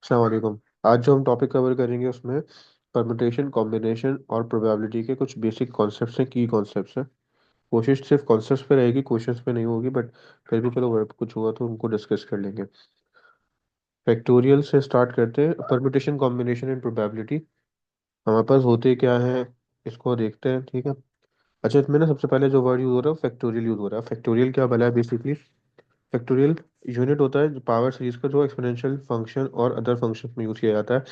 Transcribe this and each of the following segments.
अस्सलाम वालेकुम। आज जो हम टॉपिक कवर करेंगे उसमें परम्यूटेशन, कॉम्बिनेशन और प्रोबेबिलिटी के कुछ बेसिक कॉन्सेप्ट्स हैं, की कॉन्सेप्ट्स हैं। कोशिश सिर्फ कॉन्सेप्ट्स पे रहेगी, क्वेश्चंस पे नहीं होगी, बट फिर भी चलो वर्ड कुछ हुआ तो उनको डिस्कस कर लेंगे। फैक्टोरियल से स्टार्ट करते हैं। परम्यूटेशन, कॉम्बिनेशन एंड प्रोबेबिलिटी हमारे पास होते क्या है, इसको देखते हैं। ठीक है। अच्छा, इसमें ना सबसे पहले जो वर्ड यूज हो रहा है फैक्टोरियल यूज हो रहा है। फैक्टोरियल क्या भला है? बेसिकली फैक्टोरियल यूनिट होता है पावर सीरीज का, जो एक्सपोनेंशियल फंक्शन और अदर फंक्शन में यूज किया जाता है।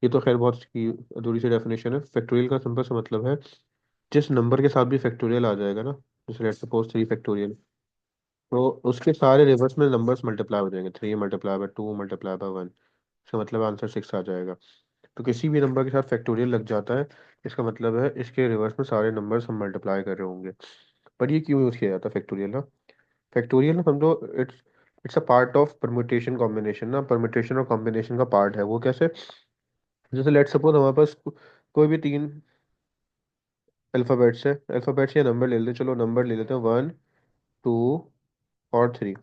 ये तो खैर बहुत की अधूरी सी डेफिनेशन है। फैक्टोरियल का सिंपल सा मतलब है जिस नंबर के साथ भी फैक्टोरियल आ जाएगा ना, जैसे लेट्स सपोज 3 फैक्टोरियल, तो उसके सारे रिवर्स में नंबर्स मल्टीप्लाई हो जाएंगे। 3 × 2 × 1, इसका मतलब आंसर 6 आ जाएगा। तो किसी भी नंबर के साथ फैक्टोरियल लग जाता है, इसका मतलब है इसके रिवर्स में सारे नंबर्स हम मल्टीप्लाई कर रहे होंगे। पर ये क्यों यूज किया जाता है फैक्टोरियल ना? फैक्टोरियल ना समझो, it's it's a part of permutation combination ना। परम्यूटेशन और कॉम्बिनेशन का पार्ट है वो। कैसे? जैसे लेट्स सपोज हमारे पास कोई भी 3 अल्फ़ाबेट्स है। अल्फ़ाबेट्स या नंबर ले लेते हैं, चलो नंबर ले लेते हैं 1, 2 और 3।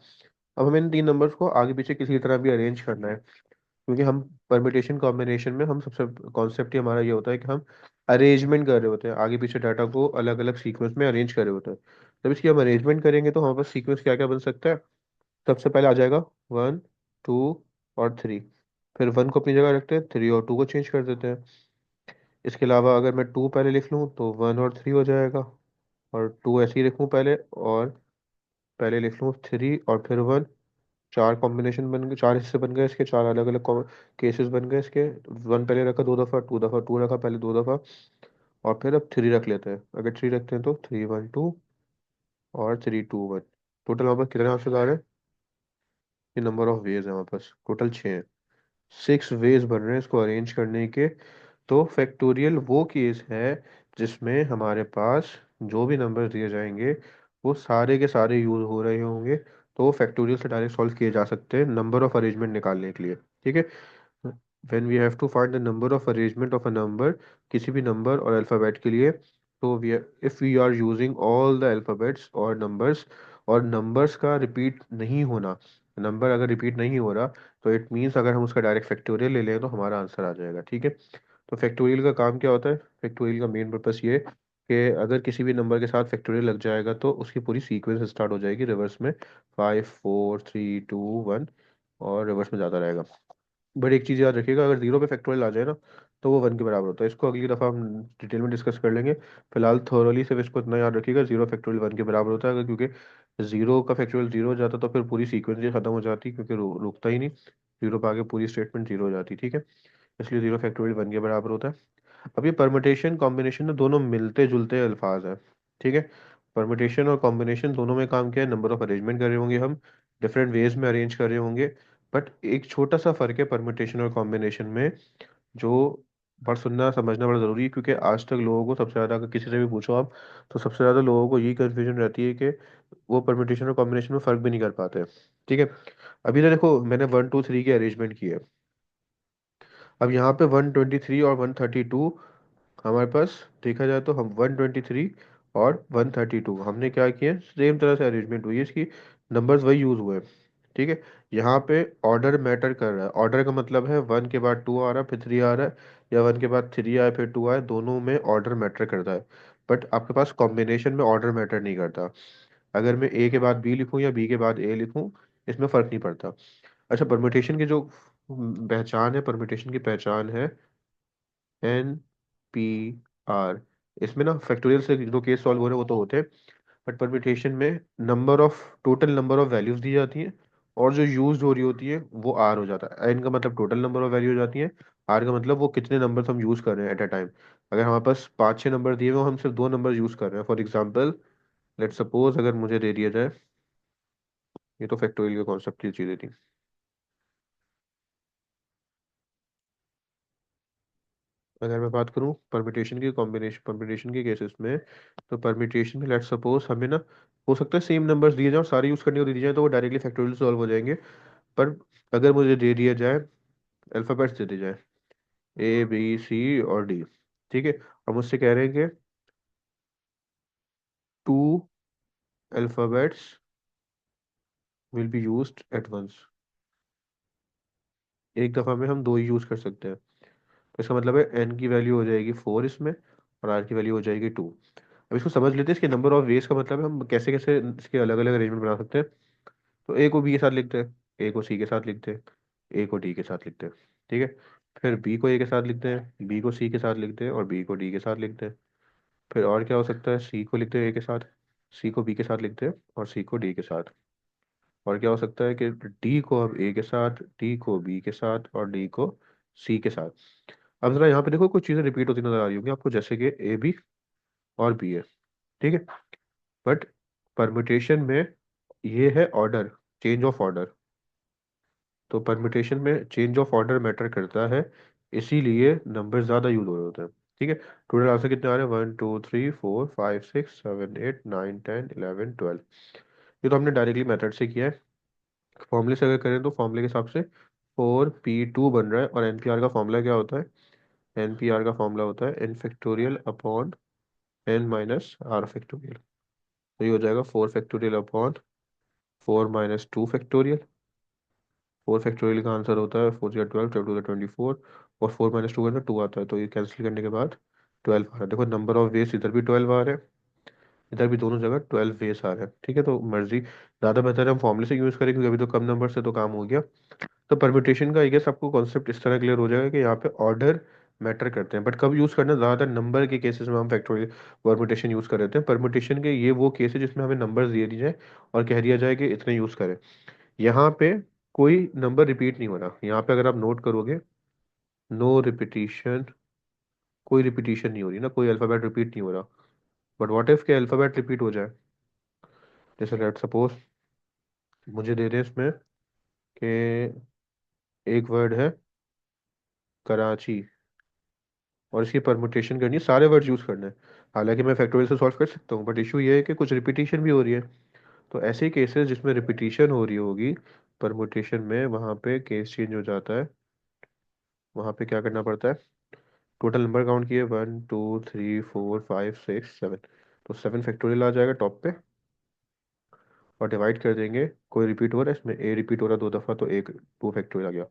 अब हमें इन 3 नंबर्स को आगे पीछे किसी तरह भी अरेंज करना है, क्योंकि हम परम्यूटेशन कॉम्बिनेशन में हम सबसे कॉन्सेप्ट ही हमारा ये होता है कि हम अरेंजमेंट कर रहे होते हैं, आगे पीछे डाटा को अलग अलग सीक्वेंस में अरेंज कर रहे होते हैं। जब इसकी हम अरेंजमेंट करेंगे तो हमारे पास सीक्वेंस क्या क्या बन सकता है। सबसे पहले आ जाएगा 1, 2 और 3। फिर 1 को अपनी जगह रखते हैं, 3 और 2 को चेंज कर देते हैं। इसके अलावा अगर मैं 2 पहले लिख लूँ तो 1 और 3 हो जाएगा, और 2 ऐसे ही लिखूँ पहले, और पहले लिख लूँ 3 और फिर 1। चार कॉम्बिनेशन बन गए, चार हिस्से बन गए इसके, चार अलग अलग केसेस बन गए इसके। 1 पहले रखा 2 दफ़ा, 2 दफ़ा 2 रखा पहले 2 दफ़ा, और फिर अब 3 रख लेते हैं। अगर 3 रखते हैं तो 3 1 2 और 3 2 1। टोटल हमारे पास कितने ऑप्शन आ रहे हैं? ये नंबर ऑफ वेज है हमारे पास, टोटल 6 हैं। 6 वेज बन रहे हैं इसको अरेंज करने के। तो फैक्टोरियल वो केस है जिसमें हमारे पास जो भी नंबर दिए जाएंगे वो सारे के सारे यूज हो रहे होंगे, तो वो फैक्टोरियल से डायरेक्ट सॉल्व किए जा सकते हैं नंबर ऑफ अरेंजमेंट निकालने के लिए। ठीक है। When we have to find the number of arrangement of a number, किसी भी नंबर और अल्फ़ाबेट के लिए, तो we if we are using all the alphabets और नंबर्स, और नंबर्स का रिपीट नहीं होना, नंबर अगर रिपीट नहीं हो रहा, तो इट मीन्स अगर हम उसका डायरेक्ट फैक्टोरियल ले लें तो हमारा आंसर आ जाएगा। ठीक है। तो फैक्टोरियल का काम क्या होता है? फैक्टोरियल का मेन पर्पस ये कि अगर किसी भी नंबर के साथ फैक्टोरियल लग जाएगा तो उसकी पूरी सीक्वेंस स्टार्ट हो जाएगी रिवर्स में, 5 4 3 2 1, और रिवर्स में जाता रहेगा। बट एक चीज़ याद रखिएगा, अगर 0 पे फैक्टोरियल आ जाए ना, तो वो 1 के बराबर होता है। इसको अगली दफ़ा हम डिटेल में डिस्कस कर लेंगे। फिलहाल थोरली सिर्फ इसको इतना याद रखिएगा, 0 फैक्टोरियल 1 के बराबर होता है। अगर क्योंकि 0 का फैक्टोरियल 0 हो जाता तो फिर पूरी सीक्वेंस ही खत्म हो जाती, क्योंकि रुकता ही नहीं। 0 पे आगे पूरी स्टेटमेंट 0 हो जाती। ठीक है। इसलिए 0 फैक्टोरियल 1 के बराबर होता है। अब ये परमुटेशन कॉम्बिनेशन ना, दोनों मिलते जुलते अल्फाज हैं। ठीक है। परमुटेशन और कॉम्बिनेशन दोनों में काम किया है, नंबर ऑफ अरेंजमेंट कर रहे होंगे हम, डिफरेंट वेज में अरेंज कर रहे होंगे। बट एक छोटा सा फर्क है परमुटेशन और कॉम्बिनेशन में, जो बड़ा सुनना समझना बड़ा ज़रूरी है, क्योंकि आज तक लोगों को सबसे ज़्यादा, अगर किसी से भी पूछो आप, तो सबसे ज़्यादा लोगों को यही कन्फ्यूजन रहती है कि वो परमुटेशन और कॉम्बिनेशन में फ़र्क भी नहीं कर पाते। ठीक है। अभी तो देखो, मैंने 1 2 3 की अरेंजमेंट की है। अब यहाँ पे 123 और 132, हमारे पास देखा जाए तो हम 123 और 132 हमने क्या किया, सेम तरह से अरेंजमेंट हुई है इसकी, नंबर्स वही यूज हुए हैं। ठीक है। यहाँ पे ऑर्डर मैटर कर रहा है। ऑर्डर का मतलब है 1 के बाद 2 आ रहा है फिर 3 आ रहा है, या 1 के बाद 3 आए फिर 2 आए, दोनों में ऑर्डर मैटर करता है। बट आपके पास कॉम्बिनेशन में ऑर्डर मैटर नहीं करता। अगर मैं ए के बाद बी लिखूँ या बी के बाद ए लिखूँ, इसमें फ़र्क नहीं पड़ता। अच्छा, परम्यूटेशन की जो पहचान है, परम्यूटेशन की पहचान है NPR। इसमें ना फैक्टोरियल से जो केस सॉल्व हो रहे हैं वो तो होते हैं, बट परम्यूटेशन में टोटल नंबर ऑफ वैल्यूज दी जाती हैं, और जो यूज हो रही होती है वो आर हो जाता है। एन का मतलब टोटल नंबर ऑफ वैल्यू हो जाती है, आर का मतलब वो कितने नंबर हम यूज कर रहे हैं एट अ टाइम। अगर हमारे पास 5 6 नंबर दिए हुए, हम सिर्फ 2 नंबर यूज कर रहे हैं, फॉर एग्जाम्पल लेट सपोज अगर मुझे दे दिया जाए, ये तो फैक्टोरियल के कॉन्सेप्ट की चीजें थी। अगर मैं बात करूं परम्यूटेशन की, कॉम्बिनेशन परम्यूटेशन के केसेस में, तो परम्यूटेशन में लेट्स सपोज हमें ना, हो सकता है सेम नंबर्स दिए जाए और सारे यूज करने को दे दिए जाए, तो वो डायरेक्टली फैक्टोरियल सॉल्व हो जाएंगे। पर अगर मुझे दे दिया जाए, अल्फाबेट्स दे दिए जाए A B C और D, ठीक है, और मुझसे कह रहे हैं कि 2 alphabets will be used at once. एक दफ़ा में हम दो ही यूज़ कर सकते हैं। तो इसका मतलब है एन की वैल्यू हो जाएगी 4 इसमें, और आर की वैल्यू हो जाएगी 2। अब इसको समझ लेते हैं, इसके नंबर ऑफ वेज का मतलब है हम कैसे कैसे इसके अलग अलग अरेंजमेंट बना सकते हैं। तो ए को बी के साथ लिखते हैं, ए को सी के साथ लिखते हैं, ए को डी के साथ लिखते हैं। ठीक है। फिर बी को ए के साथ लिखते हैं, बी को सी के साथ लिखते हैं, और बी को डी के साथ लिखते हैं। फिर और क्या हो सकता है, सी को लिखते हैं ए के साथ, सी को बी के साथ लिखते हैं, और सी को डी के साथ। और क्या हो सकता है कि डी को अब ए के साथ, डी को बी के साथ, और डी को सी के साथ। अब जरा यहाँ पे देखो कुछ चीजें रिपीट होती नजर आ रही होंगी आपको, जैसे कि ए बी और बी है। ठीक है। बट परम्यूटेशन में ये है ऑर्डर, चेंज ऑफ ऑर्डर। तो परम्यूटेशन में चेंज ऑफ ऑर्डर मैटर करता है, इसीलिए नंबर ज्यादा यूज हो रहे होते हैं। ठीक है। टोटल आंसर कितने आ रहे हैं, 1 2 3 4 5 6 7 8 9 10 11 12। ये तो हमने डायरेक्टली मेथड से किया है। फॉर्मूले से अगर करें तो फॉर्मूले के हिसाब से 4p2 बन रहा है, और एनपीआर का फॉर्मूला क्या होता है, एनपीआर का फॉर्मूला होता है n factorial upon n minus r factorial. तो ये हो जाएगा 4 फैक्टोरियल अपॉन 4 - 2 फैक्टोरियल। 4 फैक्टोरियल का आंसर होता है 4 × 12, 12 × 24, और 4 - 2 का 2 आता है, तो ये कैंसिल करने के बाद 12 आ रहा है। देखो नंबर ऑफ वेज इधर भी 12 आ रहे हैं, इधर भी दोनों जगह 12 वेज आ रहे हैं। ठीक है। तो मर्जी ज़्यादा बेहतर है हम फॉर्मूले से यूज़ करें, क्योंकि अभी तो कम नंबर से तो काम हो गया। तो परम्यूटेशन का आई गेस आपको कॉन्सेप्ट इस तरह क्लियर हो जाएगा कि यहाँ पे ऑर्डर मैटर करते हैं, बट कब यूज़ करना है? ज़्यादातर नंबर के केसेस में हम फैक्टोरियल परम्यूटेशन यूज़ कर रहे हैं। परम्यूटेशन के ये वो केस है जिसमें हमें नंबर दे दिए जाए और कह दिया जाए कि इतने यूज़ करें। यहाँ पे कोई नंबर रिपीट नहीं हो रहा, यहाँ पे अगर आप नोट करोगे, नो रिपीटिशन, कोई रिपीटिशन नहीं हो रही ना, कोई अल्फ़ाबेट रिपीट नहीं हो रहा। बट व्हाट इफ के अल्फ़ाबेट रिपीट हो जाए? जैसे लेट सपोज मुझे दे दें इसमें कि एक वर्ड है कराची, और इसकी परमुटेशन करनी है, सारे वर्ड यूज करने हैं। हालांकि मैं फैक्टोरियल से सॉल्व कर सकता हूँ, बट इशू ये है कि कुछ रिपीटिशन भी हो रही है। तो ऐसे केसेस जिसमें रिपीटिशन हो रही होगी परमुटेशन में, वहां पे केस चेंज हो जाता है। वहां पे क्या करना पड़ता है, टोटल नंबर काउंट किए 1 2 3 4 5 6 7, तो 7 फैक्टोरियल आ जाएगा टॉप पे, और डिवाइड कर देंगे। कोई रिपीट हो रहा है इसमें, ए रिपीट हो रहा है 2 दफ़ा, तो एक 2 फैक्टोरियल आ गया।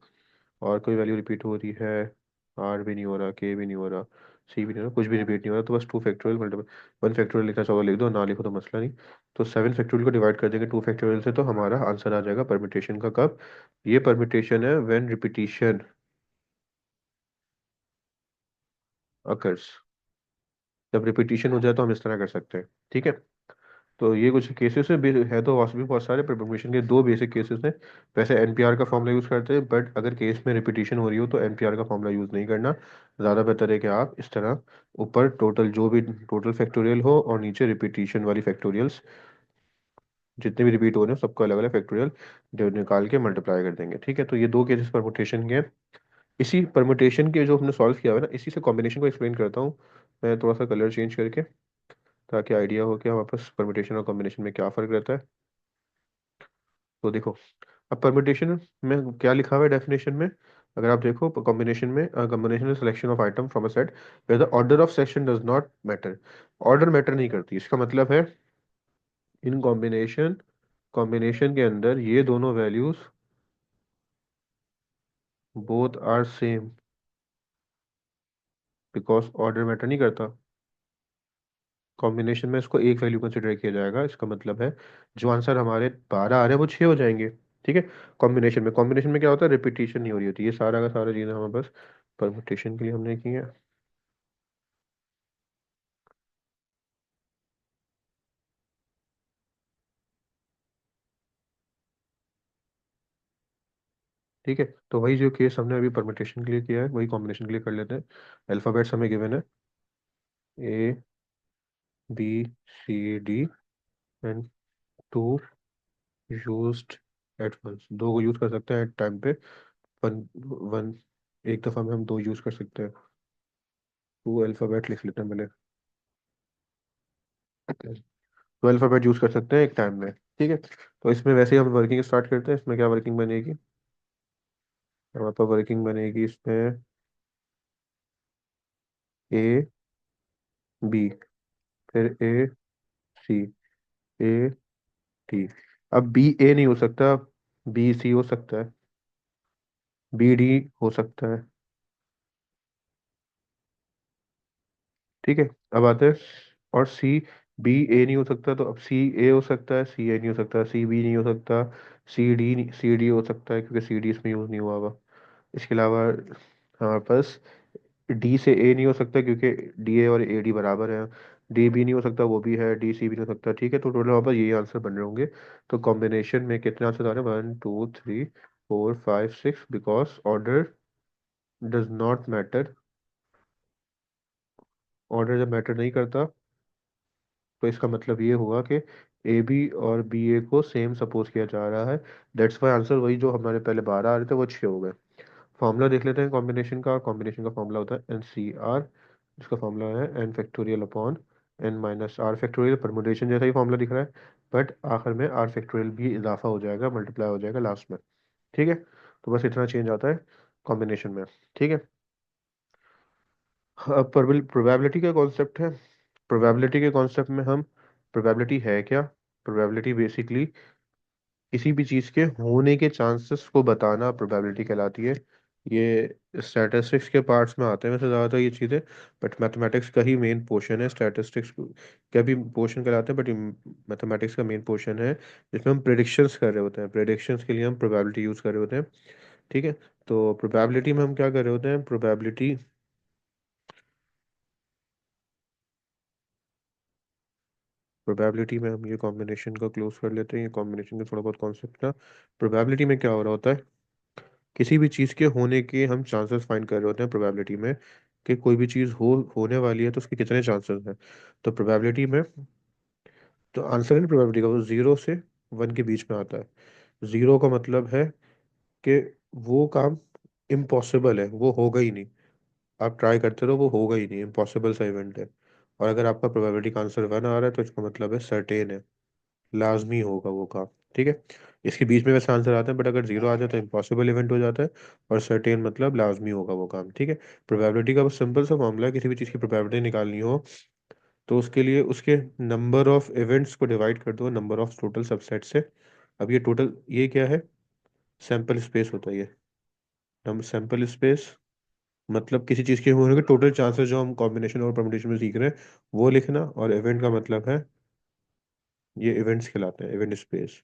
और कोई वैल्यू रिपीट हो रही है, आर भी नहीं हो रहा, के भी नहीं हो रहा, सी भी नहीं हो रहा, कुछ भी रिपीट नहीं हो रहा, तो बस 2 फैक्टोरियल मल्टीपल। 1 फैक्टोरियल लिखना चाहो लिख दो, ना लिखो तो मसला नहीं। तो 7 फैक्टोरियल को डिवाइड कर देंगे 2 फैक्टोरियल से, तो हमारा आंसर आ जाएगा परम्यूटेशन का कब। ये परम्यूटेशन है व्हेन रिपीटिशन अकर्स। जब रिपीटिशन हो जाए तो हम इस तरह कर सकते हैं। ठीक है। तो ये कुछ केसेस है तो वास्तव में बहुत सारे परम्यूटेशन के दो बेसिक केसेस हैं। वैसे एनपीआर का फॉर्मूला यूज़ करते हैं, बट अगर केस में रिपीटिशन हो रही हो तो एनपीआर का फॉर्मूला यूज़ नहीं करना। ज़्यादा बेहतर है कि आप इस तरह ऊपर टोटल जो भी टोटल फैक्टोरियल हो, और नीचे रिपीटिशन वाली फैक्टोरियल्स जितने भी रिपीट हो रहे हैं सबका अलग अलग फैक्टोरियल जो निकाल के मल्टीप्लाई कर देंगे। ठीक है। तो ये दो केसेस परमुटेशन के हैं। इसी परमुटेशन के जो हमने सॉल्व किया हुआ है ना, इसी से कॉम्बिनेशन को एक्सप्लेन करता हूँ मैं, थोड़ा सा कलर चेंज करके, ताकि आइडिया हो कि हमारे पास परमुटेशन और कॉम्बिनेशन में क्या फ़र्क रहता है। तो देखो, अब परम्यूटेशन में क्या लिखा हुआ है डेफिनेशन में, अगर आप देखो कॉम्बिनेशन में, combination selection of item from a set where the order of selection does not matter. Order matter नहीं करती, इसका मतलब है इन कॉम्बिनेशन, कॉम्बिनेशन के अंदर ये दोनों values both are same, because order matter नहीं करता। कॉम्बिनेशन में इसको एक वैल्यू कंसिडर किया जाएगा, इसका मतलब है जो आंसर हमारे 12 आ रहे हैं वो 6 हो जाएंगे। ठीक है। कॉम्बिनेशन में क्या होता है, रिपीटिशन नहीं हो रही होती। ये सारा का सारा चीज़ें हमें बस परमुटेशन के लिए हमने की है। ठीक है। तो वही जो केस हमने अभी परमुटेशन के लिए किया है वही कॉम्बिनेशन के लिए कर लेते हैं। अल्फ़ाबेट्स हमें गिवन है A B C D, and two used at once, दो को यूज कर सकते हैं एट टाइम पे। वन वन, एक दफा में हम दो यूज कर सकते हैं। टू अल्फ़ाबेट लिख लेते हैं पहले, दो अल्फ़ाबेट यूज कर सकते हैं एक टाइम में। ठीक है। तो इसमें वैसे ही हम वर्किंग स्टार्ट करते हैं। इसमें क्या वर्किंग बनेगी, हमारे पास वर्किंग बनेगी इसमें ए बी, फिर ए सी, ए टी। अब बी ए नहीं हो सकता, बी सी हो सकता है। बी डी हो सकता है। ठीक है, अब आते हैं, और सी बी ए नहीं हो सकता, तो अब सी ए हो सकता है, सी ए नहीं हो सकता, सी बी नहीं हो सकता, सी डी हो सकता है क्योंकि सी डी इसमें यूज़ नहीं हुआ हुआ। इसके अलावा हमारे पास डी से ए नहीं हो सकता क्योंकि डी ए और ए डी बराबर है। डी बी नहीं हो सकता, वो भी है, डी सी भी नहीं हो सकता। ठीक है, तो टोटल वहाँ पर यही आंसर बन रहे होंगे। तो कॉम्बिनेशन में कितने आंसर आ रहे हैं, 1 2 3 4 5 6, because order does not matter. Order जब मैटर नहीं करता तो इसका मतलब ये हुआ कि ए बी और बी ए को सेम सपोज किया जा रहा है। दैट्स वाई आंसर वही जो हमारे पहले 12 आ रहे थे वो 6 हो गए। फॉर्मूला देख लेते हैं कॉम्बिनेशन का। कॉम्बिनेशन का फॉर्मूला होता है एन सी आर, जिसका फॉर्मूला है n factorial upon n minus r factorial. Permutation जैसा ही फॉर्मूला दिख रहा है, बट आखिर में आर फैक्टोरियल भी इजाफा हो जाएगा, मल्टीप्लाई हो जाएगा लास्ट में। ठीक है, तो बस इतना चेंज आता है कॉम्बिनेशन में। ठीक है, अब प्रोबेबिलिटी का कॉन्सेप्ट है। प्रोबेबिलिटी के कॉन्सेप्ट में हम, प्रोबेबिलिटी है क्या? प्रोबेबिलिटी बेसिकली किसी भी चीज़ के होने के चांसेस को बताना प्रोबेबिलिटी कहलाती है। ये स्टैटिस्टिक्स के पार्ट्स में आते हैं वैसे ज़्यादातर ये चीज़ें, बट मैथमेटिक्स का ही मेन पोर्शन है। स्टैटिस्टिक्स का भी पोर्शन कहलाते हैं, बट मैथमेटिक्स का मेन पोर्शन है जिसमें हम प्रेडिक्शंस कर रहे होते हैं। प्रेडिक्शंस के लिए हम प्रोबेबिलिटी यूज़ कर रहे होते हैं। ठीक है, तो प्रोबेबिलिटी में हम क्या कर रहे होते हैं, प्रोबेबिलिटी, प्रोबेबिलिटी में हम ये कॉम्बिनेशन का क्लोज कर लेते हैं। ये कॉम्बिनेशन का थोड़ा बहुत कॉन्सेप्ट था। प्रोबेबिलिटी में क्या हो रहा होता है, किसी भी चीज़ के होने के हम चांसेस फाइंड कर रहे होते हैं प्रोबेबिलिटी में, कि कोई भी चीज़ होने वाली है तो उसके कितने चांसेस हैं। तो प्रोबेबिलिटी में तो आंसर है ना प्रोबेबिलिटी का, वो 0 से 1 के बीच में आता है। 0 का मतलब है कि वो काम इम्पॉसिबल है, वो होगा ही नहीं। आप ट्राई करते रहो, वो होगा ही नहीं, इम्पॉसिबल सा इवेंट है। और अगर आपका प्रोबेबिलिटी का आंसर 1 आ रहा है तो इसका मतलब है सर्टेन है, लाजमी होगा वो काम। ठीक है, इसके बीच में वैसे आंसर आता है, बट अगर 0 आ जाए तो इम्पॉसिबल इवेंट हो जाता है, और सर्टेन मतलब लाजमी होगा वो काम। ठीक है, प्रोबेबिलिटी का बस सिंपल सा मामला है, किसी भी चीज़ की प्रोबेबिलिटी निकालनी हो तो उसके लिए उसके नंबर ऑफ इवेंट्स को डिवाइड कर दो नंबर ऑफ टोटल सबसेट से। अब ये टोटल ये क्या है, सैंपल स्पेस होता है ये। नंबर सैंपल स्पेस मतलब किसी चीज़ के होने के टोटल चांसेस जो हम कॉम्बिनेशन और परम्यूटेशन में सीख रहे हैं वो लिखना, और इवेंट का मतलब है, ये इवेंट्स कहलाते हैं, इवेंट स्पेस,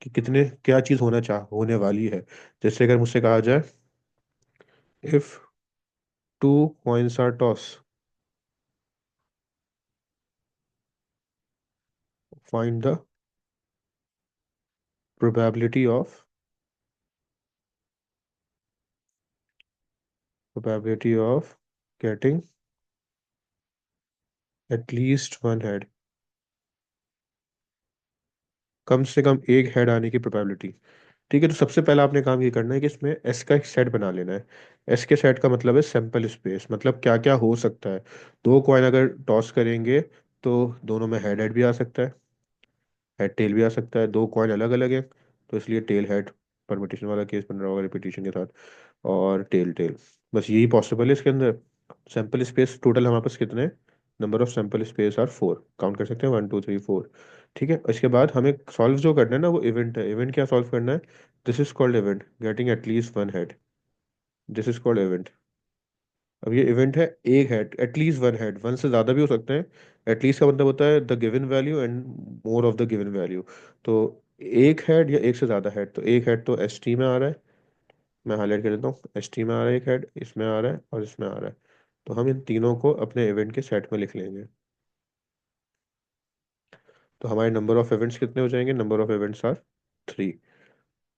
कि कितने क्या चीज होने वाली है। जैसे अगर मुझसे कहा जाए, if two coins are toss, find the probability of, probability of getting at least one head, कम से कम एक हेड आने की प्रोबेबिलिटी। ठीक है, तो सबसे पहला आपने काम ये करना है कि इसमें एस का एक सेट बना लेना है। एस के सेट का मतलब है सैंपल स्पेस, मतलब क्या क्या हो सकता है। दो कॉइन अगर टॉस करेंगे तो दोनों में हेड हेड भी आ सकता है, हेड टेल भी आ सकता है। दो कॉइन अलग अलग है तो इसलिए टेल हेड परमिटेशन वाला केस बन रहा होगा रिपीटिशन के साथ, और टेल टेल। बस यही पॉसिबल है इसके अंदर। सैंपल स्पेस टोटल हमारे पास कितने, number of sample space are 4, count कर सकते हैं 1 2 3 4। ठीक है, इसके बाद हमें सॉल्व जो करना है ना वो इवेंट है। इवेंट क्या सॉल्व करना है, this is called event getting at least one head, this is called event. अब ये इवेंट है एक head, at least one head, one से ज़्यादा भी हो सकते हैं। एटलीस्ट का मतलब होता है the given value and more of the given value. तो एक हेड या एक से ज़्यादा हेड, तो एक हेड तो एस टी में आ रहा है, मैं हाईलाइट कर देता हूँ, एस टी में आ रहा है एक हेड, इसमें आ रहा है और इसमें आ रहा है। तो हम इन तीनों को अपने इवेंट के सेट में लिख लेंगे। तो हमारे नंबर ऑफ इवेंट्स कितने हो जाएंगे, number of events are 3।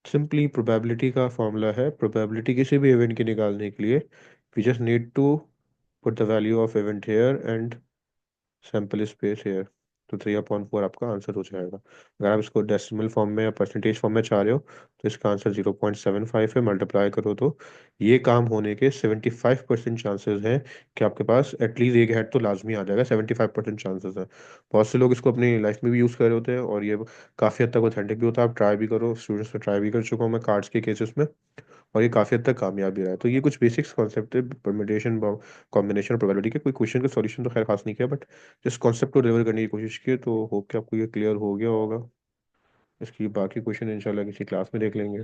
Simply probability का फॉर्मूला है, प्रोबेबिलिटी किसी भी इवेंट की निकालने के लिए we just need to put the value of event here and sample space here. तो 3/4 आपका आंसर हो जाएगा। अगर आप इसको डेसिमल फॉर्म में या परसेंटेज फॉर्म में चाह रहे हो तो इसका आंसर 0.75 है। मल्टीप्लाई करो तो ये काम होने के 75% चांसेस हैं कि आपके पास एटलीस्ट एक हेड तो लाजमी आ जाएगा। 75% चांसेस हैं। बहुत से लोग इसको अपनी लाइफ में भी यूज़ कर रहे होते हैं और ये काफ़ी हद तक ऑथेंटिक भी होता है। आप ट्राई भी करो, स्टूडेंट्स में ट्राई भी कर चुका हूँ मैं कार्ड्स के केसेस में, और ये काफ़ी हद तक कामयाब भी रहा है। तो ये कुछ बेसिक्स कॉन्सेप्ट है परम्यूटेशन कॉम्बिनेशन प्रोबेबिलिटी के। कोई क्वेश्चन का सॉल्यूशन तो खैर खास नहीं किया, बट जिस कॉन्सेप्ट को डिलीवर करने की कोशिश की, तो होप कि आपको ये क्लियर हो गया होगा। इसकी बाकी क्वेश्चन इंशाल्लाह किसी क्लास में देख लेंगे।